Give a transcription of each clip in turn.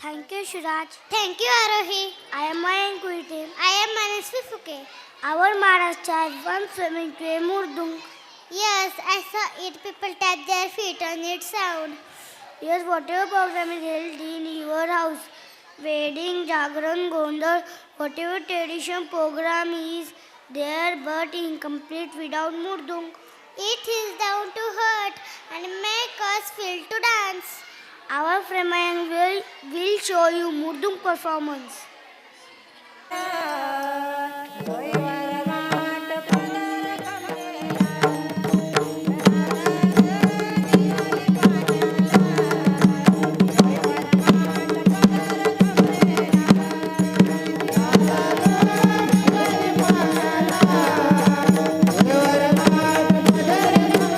Thank you, Shuraj. Thank you, Arohi. I am Mayank Kuitim. I am Manasvi Fuke. Our Maharashtra has one swimming to a Murdung. Yes, I saw 8 people tap their feet on its sound. Yes, whatever program is held in your house, wedding, Jagran, Gondal, whatever tradition program is there but incomplete without Murdung. It is down to hurt and make us feel to dance. Our Framayan will show you Murdung performance.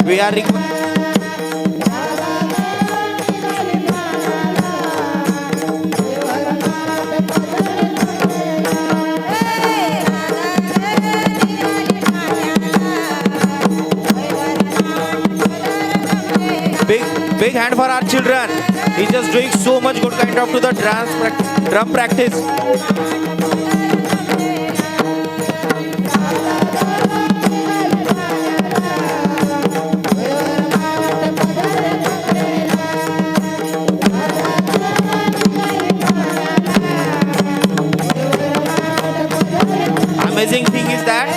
We are big hand for our children. He's just doing so much good kind of to the drum practice. Amazing thing is that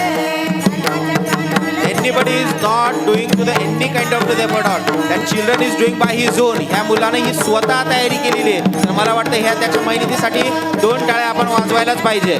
anybody is not doing to the any kind of to the effort or that children is doing by his own. ह्या मुलाने ही स्वतः तयारी केलेली आहे. तर मला वाटतं ह्या त्याच्या मेहनतीसाठी 2 टाळ्या आपण वाजवायलाच पाहिजे.